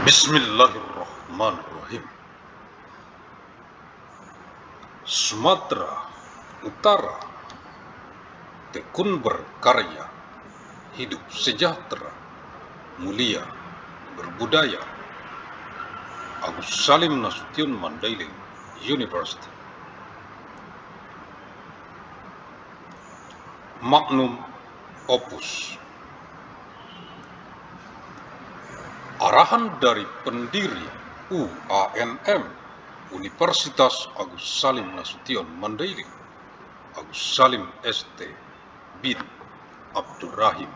Bismillahirrahmanirrahim. Sumatera Utara tekun berkarya, hidup sejahtera, mulia, berbudaya. Agus Salim Nasution Mandailing University. Magnum Opus. Arahan dari pendiri UANM Universitas Agus Salim Nasution Mandailing, Agus Salim ST bin Abdurrahim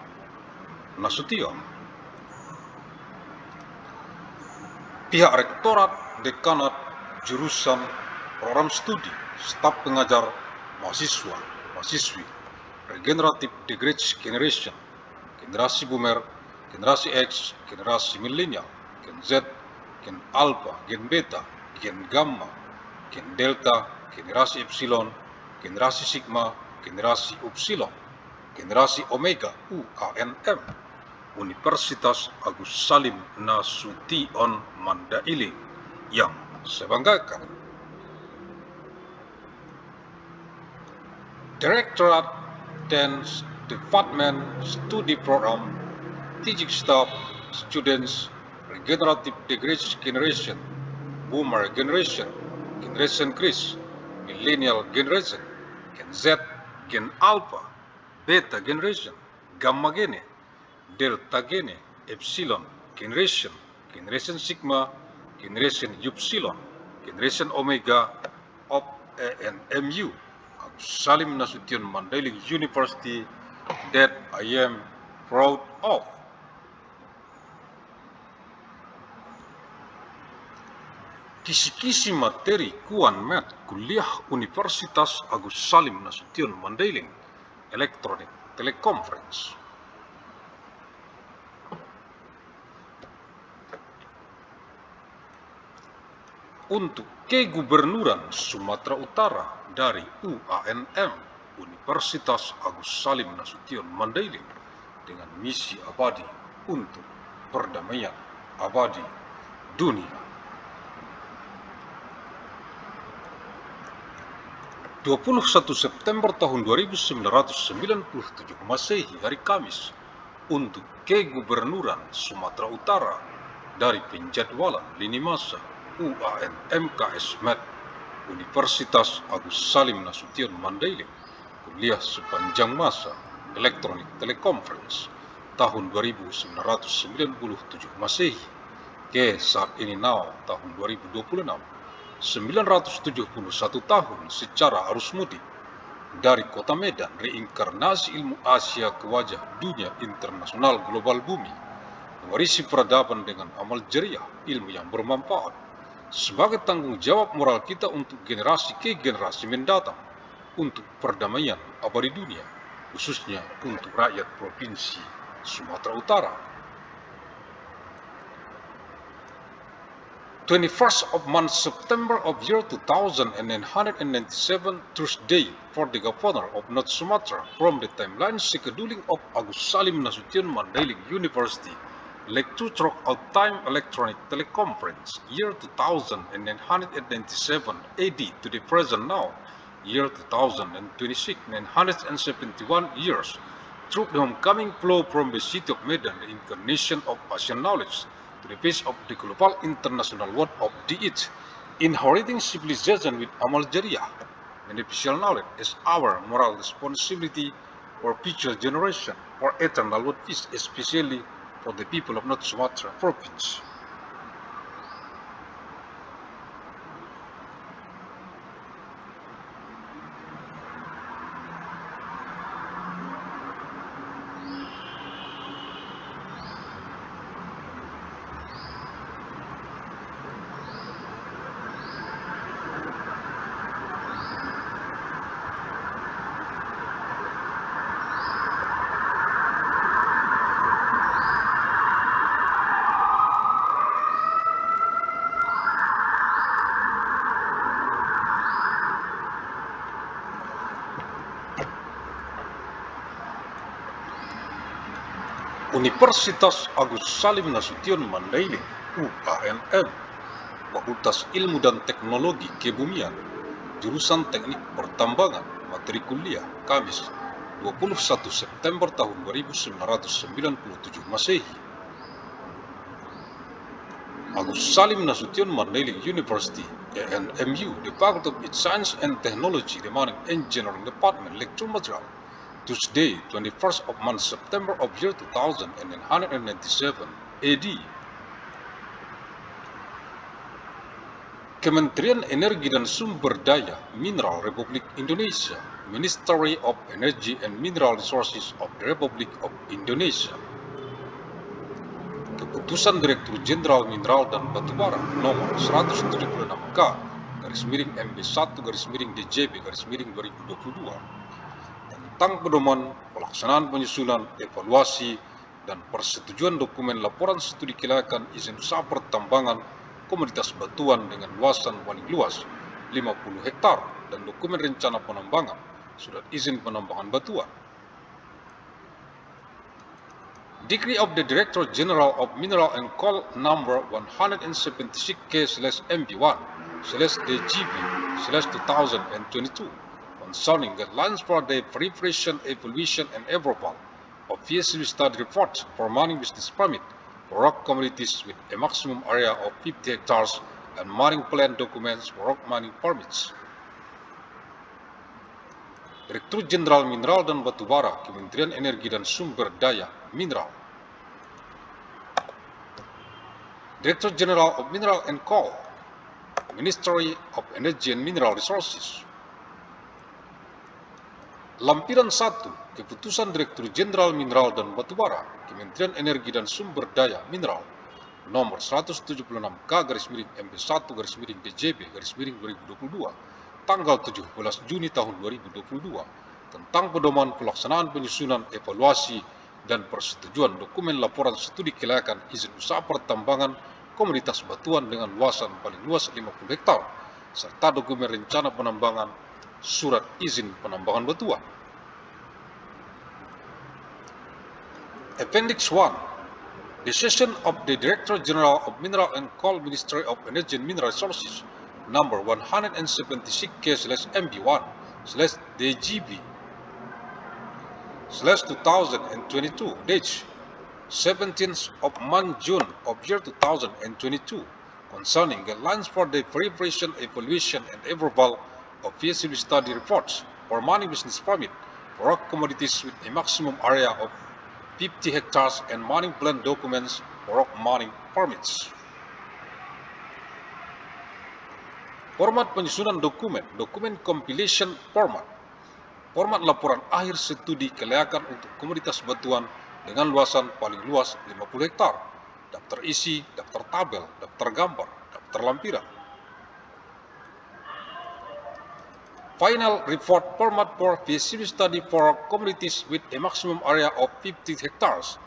Nasution. Pihak Rektorat, Dekanat, Jurusan, Program Studi, Staf Pengajar, Mahasiswa, Mahasiswi, Regenerative The Great Generation, Generasi Boomer, Generasi X, Generasi Milenial, Gen Z, Gen Alpha, Gen Beta, Gen Gamma, Gen Delta, Generasi Epsilon, Generasi Sigma, Generasi Upsilon, Generasi Omega, UANM, Universitas Agus Salim Nasution Mandailing yang saya banggakan. Directorate dan Department Studi Program, Teaching Staff, Students, Regenerative The Great Generation, Boomer Generation, Generation Chris, Millennial Generation, Gen Z, Gen Alpha, Beta Generation, Gamma Gene, Delta Gene, Epsilon Generation, Generation Sigma, Generation Upsilon, Generation Omega of ANMU, Agus Salim Nasution Mandailing University, that I am proud of. Kisi-kisi materi Kuan Mat Kuliah Universitas Agus Salim Nasution Mandailing, Electronic Teleconference. Untuk Kegubernuran Sumatera Utara dari UANM Universitas Agus Salim Nasution Mandailing dengan misi abadi untuk perdamaian abadi dunia. 21 September tahun 1997 Masehi, hari Kamis, untuk Kegubernuran Sumatera Utara dari penjadwalan lini masa UANM KS Mat Universitas Agus Salim Nasution Mandailing, kuliah sepanjang masa Electronic Teleconference tahun 1997 Masehi ke saat ini tahun 2026, 971 tahun secara arus mudik dari kota Medan, reinkarnasi ilmu Asia ke wajah dunia internasional global bumi, mewarisi peradaban dengan amal jariah, ilmu yang bermanfaat sebagai tanggung jawab moral kita untuk generasi ke generasi mendatang, untuk perdamaian abadi dunia, khususnya untuk rakyat Provinsi Sumatera Utara. 21st of month September of year 2997, Thursday, for the Governor of North Sumatra, from the timeline scheduling of Agus Salim Nasution Mandailing University, Lecture Throughout Time Electronic Teleconference, year 2997 AD to the present now, year 2026, 971 years, through the homecoming flow from the city of Medan, the incarnation of Asian knowledge, to the face of the global international world of the East, inheriting civilization with amal jariyah, beneficial knowledge as our moral responsibility for future generation, for eternal world peace, especially for the people of North Sumatra Province. Universitas Agus Salim Nasution Mandailing UANM, Fakultas Ilmu dan Teknologi Kebumian, Jurusan Teknik Pertambangan, materi kuliah, Kamis, 21 September tahun 1997 Masehi. Agus Salim Nasution Mandailing University, ANMU, Department of Science and Technology, the Mining Engineering Department, Lecture Material, Tuesday, 21st of month September of year 2997 AD. Kementerian Energi dan Sumber Daya Mineral Republik Indonesia, Ministry of Energy and Mineral Resources of the Republic of Indonesia. Keputusan Direktur Jenderal Mineral dan Batubara nomor 176K /MB1/DJB/2022 tentang pedoman pelaksanaan penyusunan, evaluasi, dan persetujuan dokumen laporan studi kelayakan izin usaha pertambangan komoditas batuan dengan luasan paling luas 50 hektar dan dokumen rencana penambangan surat izin penambangan batuan. Decree of the Director General of Mineral and Coal number 176K/MB1/DGB/2022 concerning guidelines for the preparation, evaluation, and approval of feasibility study report for mining business permit for rock commodities with a maximum area of 50 hectares and mining plan documents for rock mining permits. Direktur Jenderal Mineral dan Batubara, Kementerian Energi dan Sumber Daya Mineral. Director General of Mineral and Coal, Ministry of Energy and Mineral Resources. Lampiran 1, Keputusan Direktur Jenderal Mineral dan Batubara, Kementerian Energi dan Sumber Daya Mineral, nomor 176K/MB1/DJB/2022, tanggal 17 Juni tahun 2022, tentang pedoman pelaksanaan penyusunan, evaluasi, dan persetujuan dokumen laporan studi kelayakan izin usaha pertambangan komoditas batuan dengan luasan paling luas 50 hektar, serta dokumen rencana penambangan surat izin penambangan batuan. Appendix 1, Decision of the Director General of Mineral and Coal, Ministry of Energy and Mineral Resources, number 176K/MB1/DGB/2022, date 17th of month June of year 2022, concerning guidelines for the preparation, evaluation, and approval of feasibility study reports for mining business permit for rock commodities with a maximum area of 50 hectares and mining plan documents for rock mining permits. Format penyusunan dokumen, dokumen compilation format. Format laporan akhir studi kelayakan untuk komoditas batuan dengan luasan paling luas 50 hektar. Daftar isi, daftar tabel, daftar gambar, daftar lampiran. Final report format for feasibility study for communities with a maximum area of 50 hectares.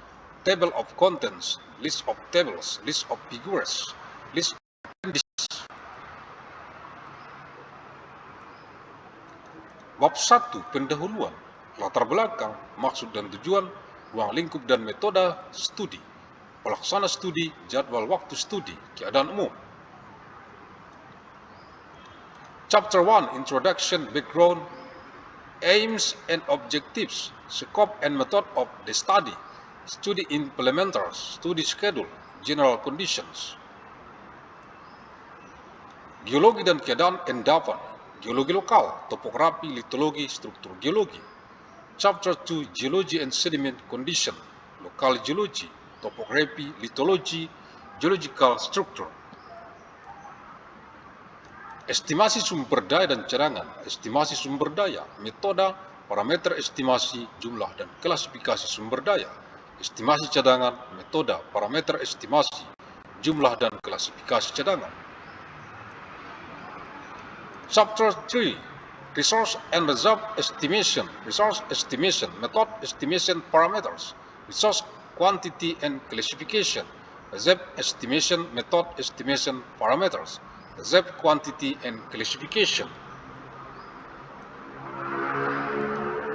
Table of contents, list of tables, list of figures, list of appendices. Bab 1, pendahuluan, latar belakang, maksud dan tujuan, ruang lingkup dan metode studi, pelaksana studi, jadwal waktu studi, keadaan umum. Chapter 1, Introduction, Background, Aims and Objectives, Scope and Method of the Study, Study Implementers, Study Schedule, General Conditions. Geologi dan keadaan endapan, geologi lokal, topografi, litologi, struktur geologi. Chapter 2, Geology and Sediment Condition, Local Geology, Topography, Lithology, Geological Structure. Estimasi sumber daya dan cadangan, estimasi sumber daya, metode, parameter estimasi, jumlah dan klasifikasi sumber daya, estimasi cadangan, metode, parameter estimasi, jumlah dan klasifikasi cadangan. Chapter 3, Resource and Reserve Estimation, Resource Estimation, Method Estimation Parameters, Resource Quantity and Classification, Reserve Estimation, Method Estimation Parameters, Reserve Quantity and Classification.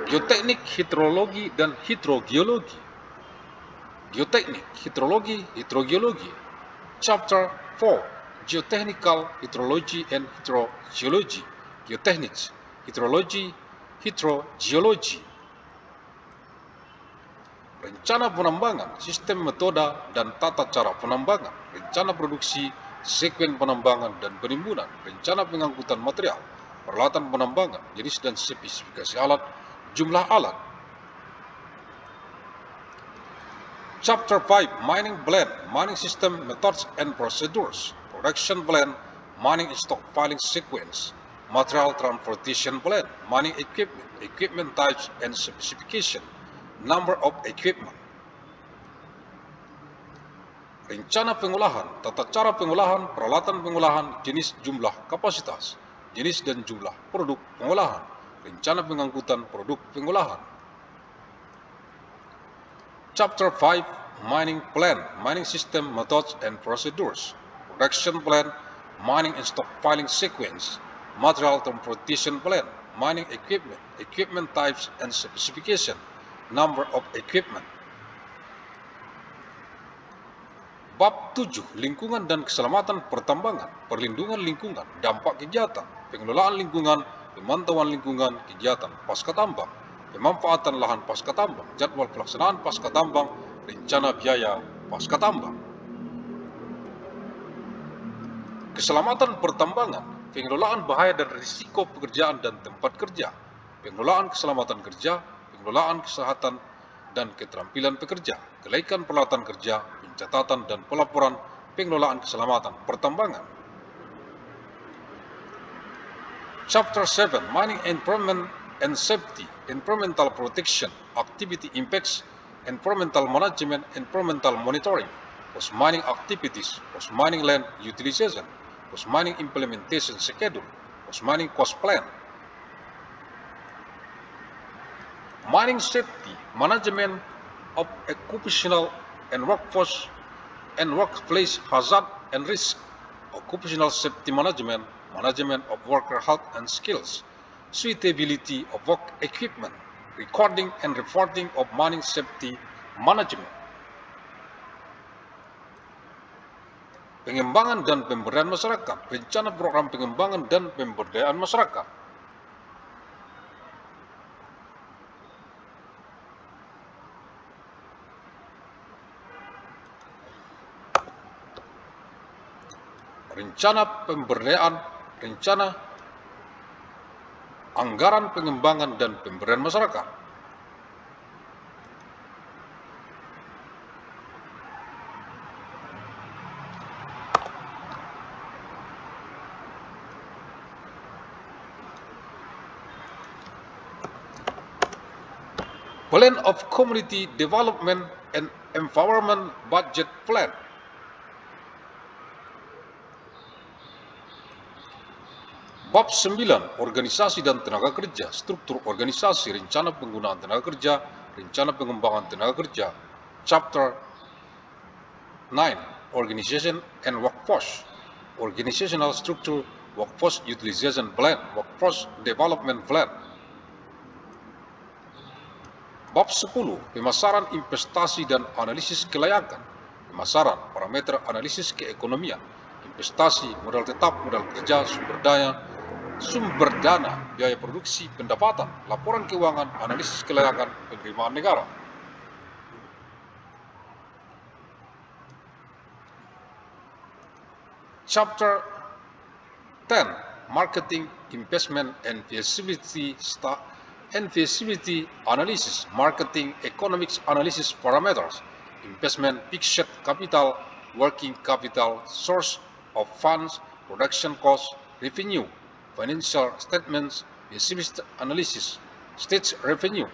Geoteknik, hidrologi, dan hidrogeologi. Geoteknik, hidrologi, hidrogeologi. Chapter 4, Geotechnical Hydrology and Hydrogeology, Geotechnics, Hydrology, Hydrogeology. Rencana penambangan, sistem metoda dan tata cara penambangan, rencana produksi, sekuen penambangan dan penimbunan, rencana pengangkutan material, peralatan penambangan, jenis dan spesifikasi alat, jumlah alat. Chapter 5, Mining Plan, Mining System, Methods and Procedures, Production Plan, Mining Stockpiling Sequence, Material Transportation Plan, Mining Equipment, Equipment Types and Specification, Number of Equipment. Rencana pengolahan, tata cara pengolahan, peralatan pengolahan, jenis, jumlah, kapasitas, jenis dan jumlah produk pengolahan, rencana pengangkutan produk pengolahan. Chapter 5, Mining Plan, Mining System, Methods and Procedures, Production Plan, Mining and Stockpiling Sequence, Material Transportation Plan, Mining Equipment, Equipment Types and Specification, Number of Equipment. Bab 7, Lingkungan dan Keselamatan Pertambangan, Perlindungan Lingkungan, Dampak Kegiatan, Pengelolaan Lingkungan, Pemantauan Lingkungan, Kegiatan pasca tambang, Pemanfaatan lahan pasca tambang, Jadwal pelaksanaan pasca tambang, Rencana biaya pasca tambang. Keselamatan pertambangan, pengelolaan bahaya dan risiko pekerjaan dan tempat kerja, pengelolaan keselamatan kerja, pengelolaan kesehatan dan keterampilan pekerja, kelaikan peralatan kerja, pencatatan dan pelaporan pengelolaan keselamatan pertambangan. Chapter 7, Mining Environment and Safety, Environmental Protection, Activity Impacts, Environmental Management, Environmental Monitoring, Post-mining Activities, Post-mining Land Utilization, Post-mining Implementation Schedule, Post-mining Cost Plan. Mining Safety, Management of Occupational and Workforce and Workplace Hazard and Risk, Occupational Safety Management, Management of Worker Health and Skills, Suitability of Work Equipment, Recording and Reporting of Mining Safety Management. Pengembangan dan pemberdayaan masyarakat, rencana program pengembangan dan pemberdayaan masyarakat. Rencana pemberdayaan, rencana anggaran pengembangan dan pemberdayaan masyarakat. Plan of Community Development and Empowerment Budget Plan. Bab 9, Organisasi dan Tenaga Kerja, Struktur Organisasi, Rencana Penggunaan Tenaga Kerja, Rencana Pengembangan Tenaga Kerja. Chapter 9, Organization and Workforce, Organizational Structure, Workforce Utilization Plan, Workforce Development Plan. Bab 10, Pemasaran Investasi dan Analisis Kelayakan, Pemasaran, Parameter Analisis Keekonomian, Investasi, Modal Tetap, Modal Kerja, Sumber dana, biaya produksi, pendapatan, laporan keuangan, analisis kelayakan, penerimaan negara. Chapter 10, Marketing, Investment and Feasibility Analysis, Marketing, Economics Analysis Parameters, Investment, Fixed Capital, Working Capital, Source of Funds, Production Cost, Revenue, Financial Statements, Feasibility Analysis, State Revenue.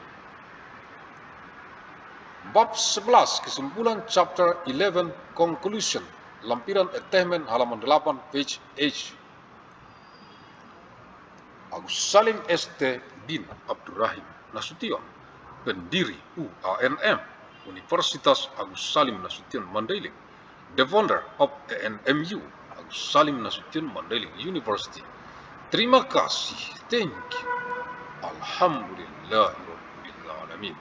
Bab 11, Kesimpulan. Chapter 11, Conclusion, Lampiran Attachment, halaman 8, page H. Agus Salim ST bin Abdurrahim Nasution, pendiri UANM, Universitas Agus Salim Nasution Mandailing, the founder of ANMU, Agus Salim Nasution Mandailing University. Terima kasih, thank you, alhamdulillahirabbil alamin.